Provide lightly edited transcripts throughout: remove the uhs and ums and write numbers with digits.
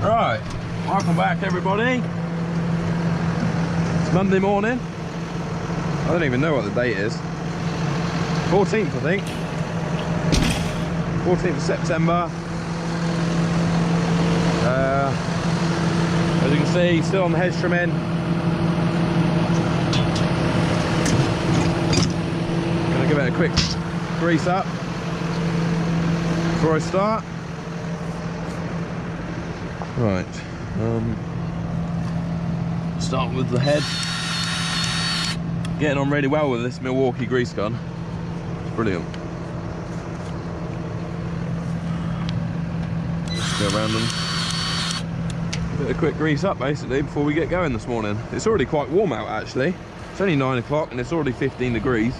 Right, welcome back everybody. It's Monday morning. I don't even know what the date is. 14th I think. 14th of September. As you can see, still on the hedge trimming. Gonna give it a quick grease up before I start. Right, start with the head. Getting on really well with this Milwaukee grease gun. Brilliant. Just go around and give it a quick grease up basically before we get going this morning. It's already quite warm out actually. It's only 9 o'clock and it's already 15 degrees.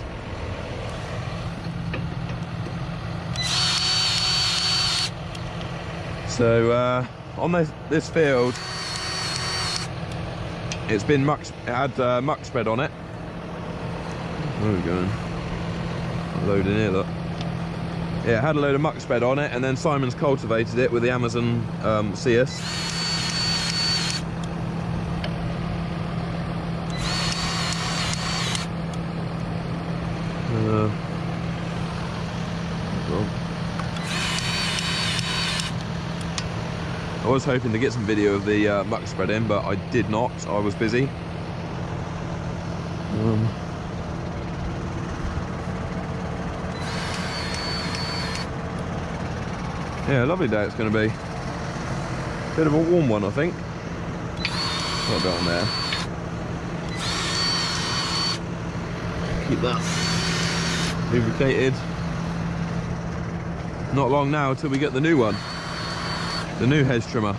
So on this field, it's been muck. It had muck spread on it. Where are we going? Loading here, look. Yeah, it had a load of muck spread on it, and then Simon's cultivated it with the Amazon CS. I was hoping to get some video of the muck spread in, but I did not. I was busy. Yeah, lovely day it's going to be. Bit of a warm one, I think. Got a bit on there. Keep that lubricated. Not long now until we get the new one. The new hedge trimmer.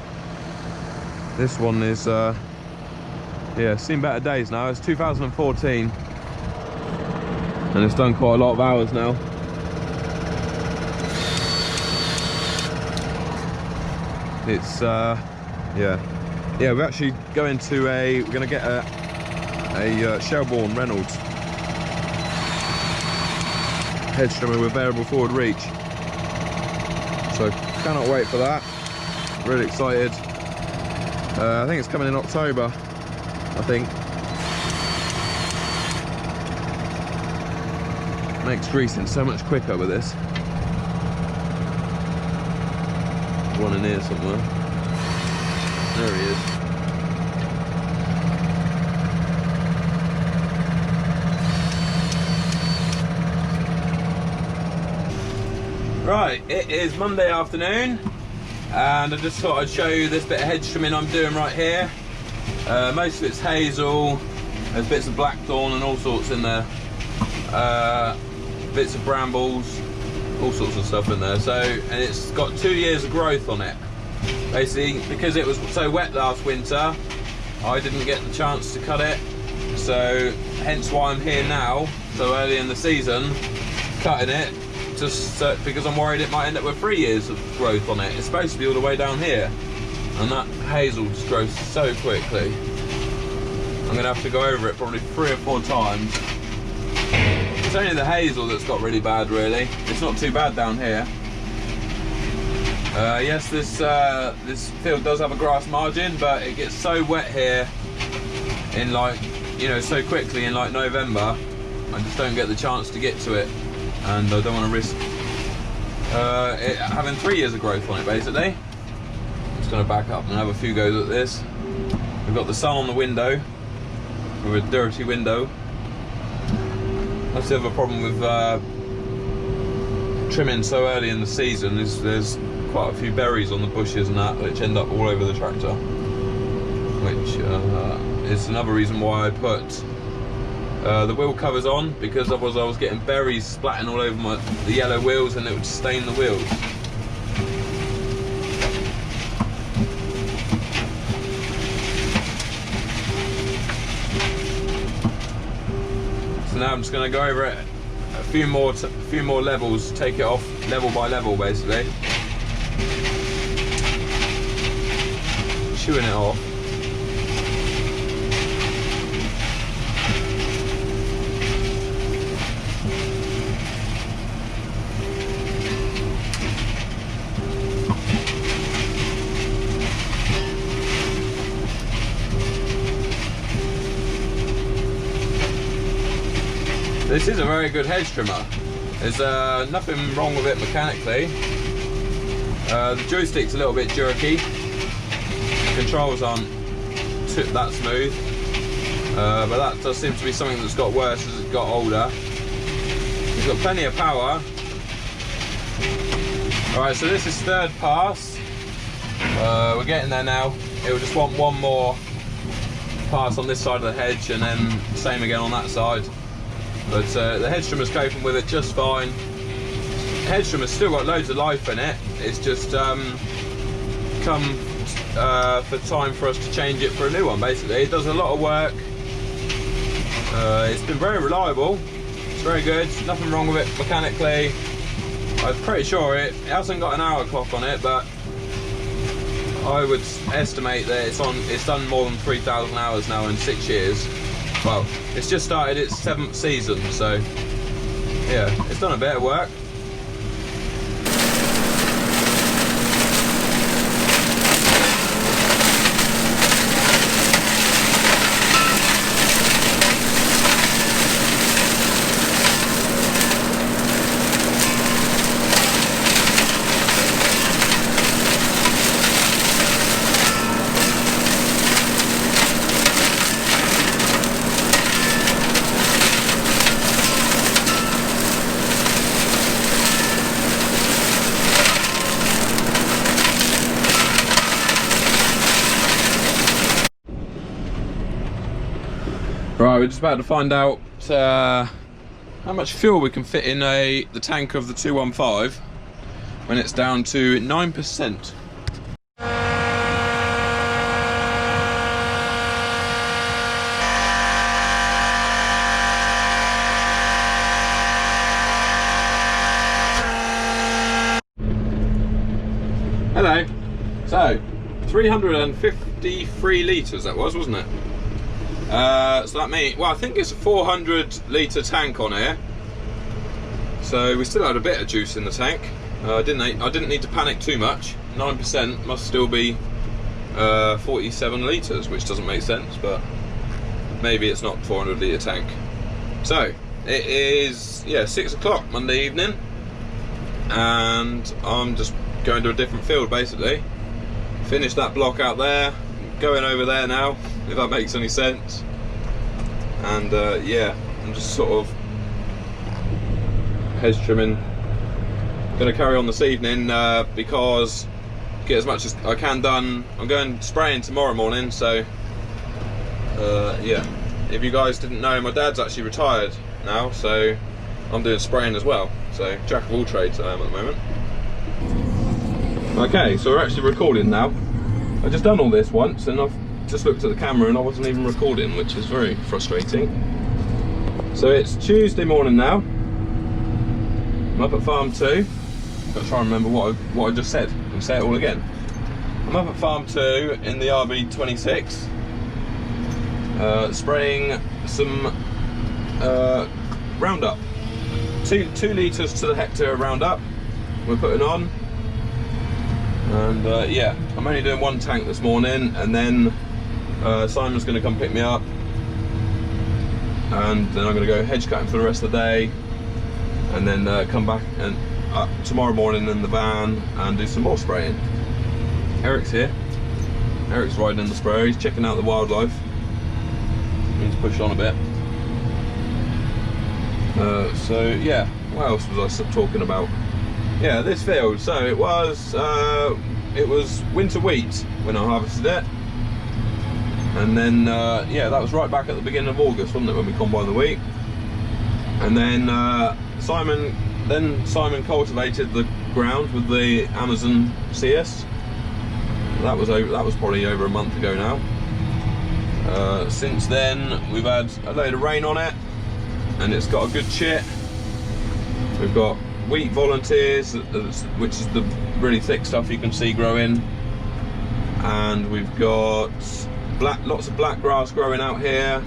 This one is, yeah, seen better days now. It's 2014. And it's done quite a lot of hours now. It's yeah, we're actually going to we're going to get a Shelbourne Reynolds hedge trimmer with variable forward reach, so cannot wait for that. Really excited. I think it's coming in October, I think. Makes greasing so much quicker with this. One in here somewhere. There he is. Right, it is Monday afternoon, and I just thought I'd show you this bit of hedge trimming I'm doing right here. Most of it's hazel. There's bits of blackthorn and all sorts in there. Bits of brambles. All sorts of stuff in there. So, and it's got 2 years of growth on it. Basically, because it was so wet last winter, I didn't get the chance to cut it. So, hence why I'm here now, so early in the season, cutting it, just because I'm worried it might end up with 3 years of growth on it. It's supposed to be all the way down here, and that hazel just grows so quickly. I'm gonna have to go over it probably 3 or 4 times. It's only the hazel that's got really bad, really. It's not too bad down here. Yes, this field does have a grass margin, but it gets so wet here in, like, you know, so quickly in like November. I just don't get the chance to get to it, and I don't want to risk it having 3 years of growth on it, basically. I'm just going to back up and have a few goes at this. We've got the sun on the window, with a dirty window. That's the other problem with trimming so early in the season, is there's quite a few berries on the bushes and that, which end up all over the tractor, which is another reason why I put the wheel covers on, because otherwise I was getting berries splatting all over the yellow wheels and it would stain the wheels. So now I'm just going to go over it a few more levels, take it off level by level, basically. Chewing it off. This is a very good hedge trimmer. There's nothing wrong with it mechanically. The joystick's a little bit jerky. The controls aren't that smooth. But that does seem to be something that's got worse as it got older. It's got plenty of power. Alright, so this is third pass. We're getting there now. It will just want one more pass on this side of the hedge and then same again on that side. But the hedge trimmer's coping with it just fine. The hedge trimmer's still got loads of life in it. It's just come for time for us to change it for a new one basically. It does a lot of work. It's been very reliable. It's very good. Nothing wrong with it mechanically. I'm pretty sure it hasn't got an hour clock on it, but I would estimate that it's done more than 3,000 hours now in 6 years. Well, it's just started its 7th season, so yeah, it's done a bit of work. Right, we're just about to find out how much fuel we can fit in the tank of the 215 when it's down to 9%. Hello. So, 353 litres that was, wasn't it? So that means, well, I think it's a 400 litre tank on here. So we still had a bit of juice in the tank. I didn't need to panic too much. 9% must still be 47 litres, which doesn't make sense, but maybe it's not 400 litre tank. So it is, yeah, 6 o'clock Monday evening, and I'm just going to a different field basically. Finished that block out there, going over there now, if that makes any sense. And yeah, I'm just sort of hedge trimming. Going to carry on this evening because get as much as I can done. I'm going spraying tomorrow morning, so yeah. If you guys didn't know, my dad's actually retired now, so I'm doing spraying as well. So jack of all trades I am at the moment. Okay, so we're actually recording now. I've just done all this once and I've just looked at the camera and I wasn't even recording, which is very frustrating. So it's Tuesday morning now. I'm up at farm 2. Got to try and remember what I just said and say it all again. I'm up at farm 2 in the RB26, spraying some Roundup. 2 litres to the hectare Roundup we're putting on. And yeah, I'm only doing 1 tank this morning, and then Simon's going to come pick me up, and then I'm going to go hedge cutting for the rest of the day, and then come back and tomorrow morning in the van and do some more spraying. Eric's here. Eric's riding in the sprayer. He's checking out the wildlife. Need to push on a bit. So yeah, what else was I talking about? Yeah, this field. So it was winter wheat when I harvested it, and then yeah, that was right back at the beginning of August, wasn't it, when we combined the wheat? And then Simon cultivated the ground with the Amazon CS. That was probably over a month ago now. Since then we've had a load of rain on it, and it's got a good chit. We've got wheat volunteers, which is the really thick stuff you can see growing, and we've got lots of black grass growing out here,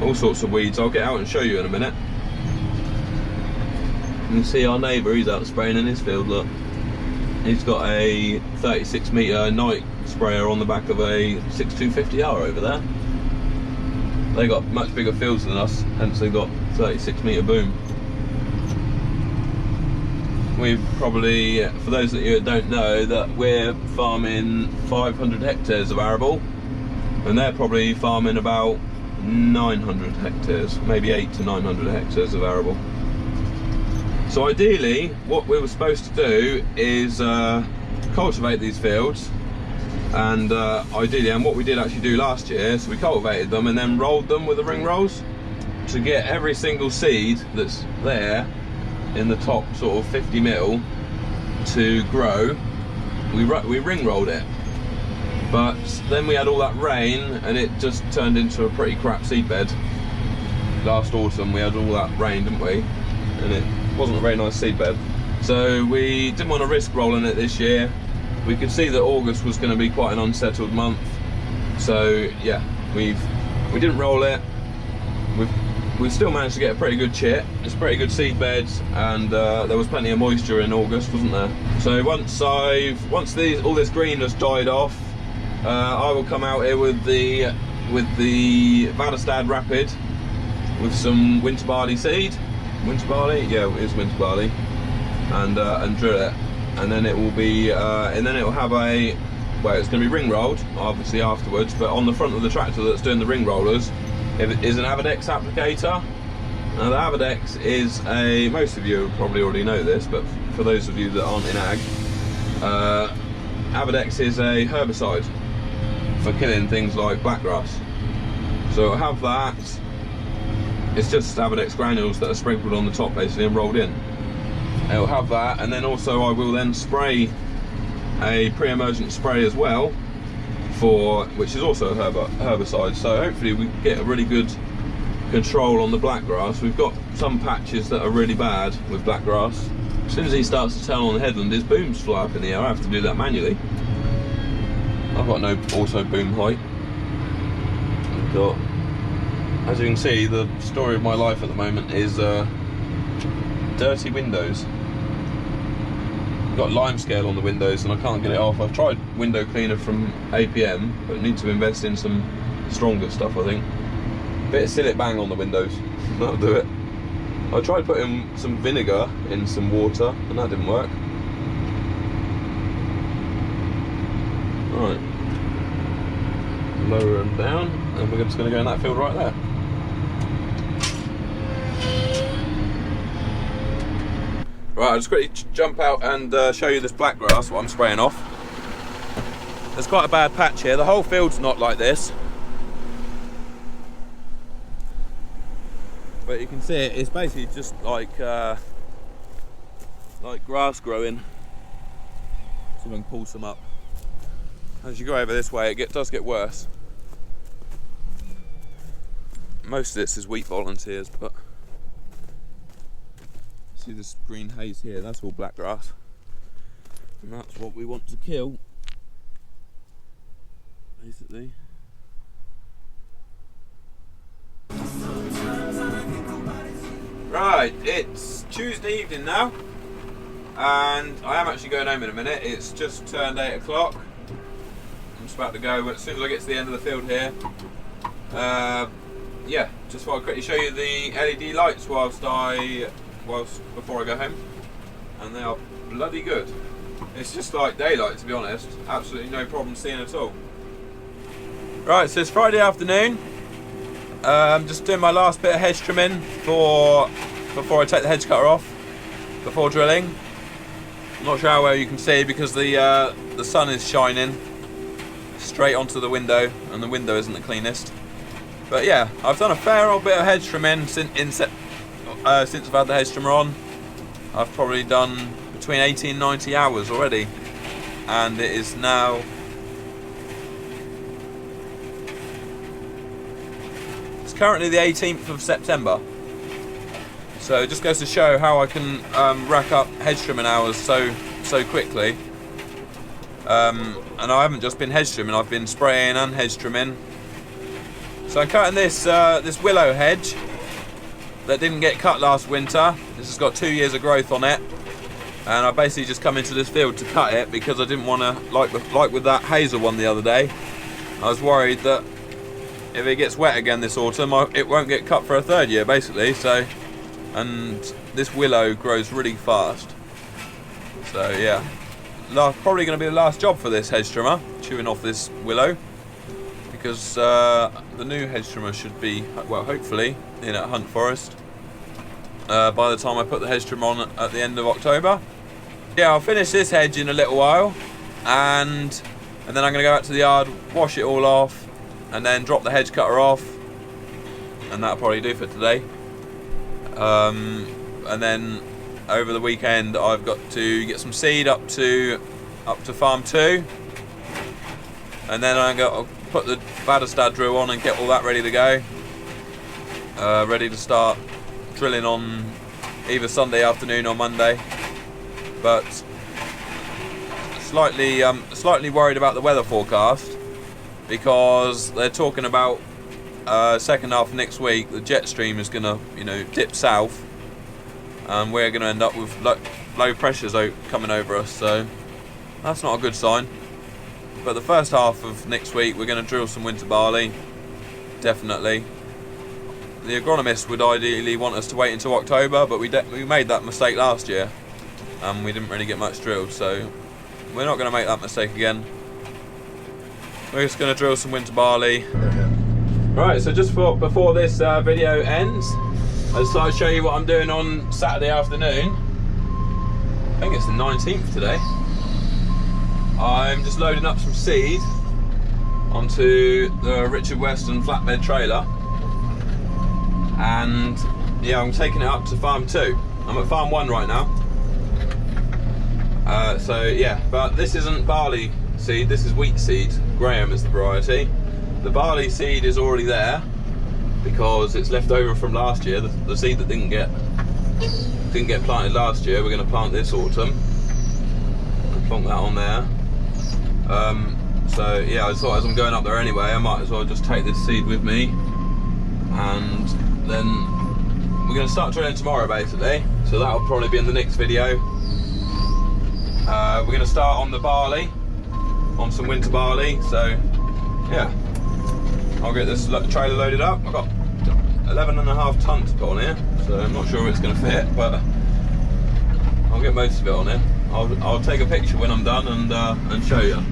all sorts of weeds. I'll get out and show you in a minute. You can see our neighbour, he's out spraying in his field. Look, he's got a 36 metre night sprayer on the back of a 6250R over there. they got much bigger fields than us, hence they got 36-metre boom. We've probably, for those of you that don't know, that we're farming 500 hectares of arable, and they're probably farming about 900 hectares, maybe 800 to 900 hectares of arable. So ideally, what we were supposed to do is cultivate these fields, and ideally, and what we did actually do last year, so we cultivated them and then rolled them with the ring rolls to get every single seed that's there in the top sort of 50 mil to grow. We ring rolled it, but then we had all that rain and it just turned into a pretty crap seed bed. Last autumn we had all that rain, didn't we? And it wasn't a very nice seed bed. So we didn't want to risk rolling it this year. We could see that August was going to be quite an unsettled month. So yeah, we didn't roll it. We've still managed to get a pretty good chit. It's a pretty good seed bed, and there was plenty of moisture in August, wasn't there? So once all this green has died off, I will come out here with the Vadestad Rapid with some winter barley seed. Winter barley? Yeah, it is winter barley. And drill it. And then it will be, and then it will have a, well, it's going to be ring rolled, obviously afterwards, but on the front of the tractor that's doing the ring rollers, it is an Avadex applicator. Now the Avadex is a, most of you probably already know this, but for those of you that aren't in ag, Avadex is a herbicide for killing things like blackgrass. So it'll have that. It's just Avadex granules that are sprinkled on the top basically and rolled in. It'll have that, and then also I will then spray a pre-emergent spray as well, which is also a herbicide. So hopefully we get a really good control on the blackgrass. We've got some patches that are really bad with blackgrass. As soon as he starts to turn on the headland, his booms fly up in the air. I have to do that manually. I've got no auto boom height. As you can see, the story of my life at the moment is dirty windows. Got lime scale on the windows and I can't get it off. I've tried window cleaner from APM, but need to invest in some stronger stuff, I think. Bit of Sillet Bang on the windows, that'll do it. I tried putting some vinegar in some water and that didn't work. Right, lower them down, and we're just going to go in that field right there. Right, I'll just quickly jump out and show you this blackgrass, what I'm spraying off. There's quite a bad patch here. The whole field's not like this, but you can see it's basically just like grass growing. So we can pull some up. As you go over this way, it does get worse. Most of this is wheat volunteers, but see this green haze here, that's all blackgrass, and that's what we want to kill basically. Right, it's Tuesday evening now, and I am actually going home in a minute. It's just turned 8 o'clock. I'm just about to go, but as soon as I get to the end of the field here, yeah, just want to quickly show you the LED lights before I go home, and they are bloody good. It's just like daylight, to be honest. Absolutely no problem seeing at all. Right, so it's Friday afternoon. I'm just doing my last bit of hedge trimming before I take the hedge cutter off before drilling. I'm not sure how well you can see because the sun is shining straight onto the window, and the window isn't the cleanest. But yeah, I've done a fair old bit of hedge trimming since I've had the hedge trimmer on. I've probably done between 80 and 90 hours already, and it is now currently the 18th of September. So it just goes to show how I can rack up hedge trimming hours so quickly. And I haven't just been hedge trimming, I've been spraying and hedge trimming. So I'm cutting this willow hedge that didn't get cut last winter. This has got 2 years of growth on it, and I basically just come into this field to cut it because I didn't want to, like with that hazel one the other day, I was worried that if it gets wet again this autumn, it won't get cut for a third year basically. So, and this willow grows really fast. So yeah, probably going to be the last job for this hedge trimmer, chewing off this willow, because the new hedge trimmer should be, well, hopefully in at Hunt Forest by the time I put the hedge trimmer on at the end of October. Yeah, I'll finish this hedge in a little while, and then I'm going to go out to the yard, wash it all off, and then drop the hedge cutter off, and that'll probably do for today. And then over the weekend I've got to get some seed up to farm 2, and then I'll put the Badestad drill on and get all that ready to go, ready to start drilling on either Sunday afternoon or Monday. But slightly worried about the weather forecast, because they're talking about second half of next week the jet stream is gonna, dip south, and we're gonna end up with low pressures coming over us. So that's not a good sign. But the first half of next week we're gonna drill some winter barley, definitely. The agronomist would ideally want us to wait until October, but we made that mistake last year, and we didn't really get much drilled, so we're not going to make that mistake again. We're just going to drill some winter barley. Right, so just before this video ends, I just thought I'd show you what I'm doing on Saturday afternoon. I think it's the 19th today. I'm just loading up some seed onto the Richard Weston flatbed trailer, and yeah, I'm taking it up to farm 2. I'm at farm 1 right now. So yeah, but this isn't barley seed, this is wheat seed. Graham is the variety. The barley seed is already there because it's left over from last year. The seed that didn't get planted last year, we're going to plant this autumn. I'll plonk that on there. So yeah, I thought as I'm going up there anyway, I might as well just take this seed with me, and then we're going to start drilling tomorrow basically. So that'll probably be in the next video. We're going to start on the barley, on some winter barley. So yeah, I'll get this trailer loaded up. I've got 11.5 tons to put on here, so I'm not sure if it's going to fit, but I'll get most of it on here. I'll take a picture when I'm done and show you.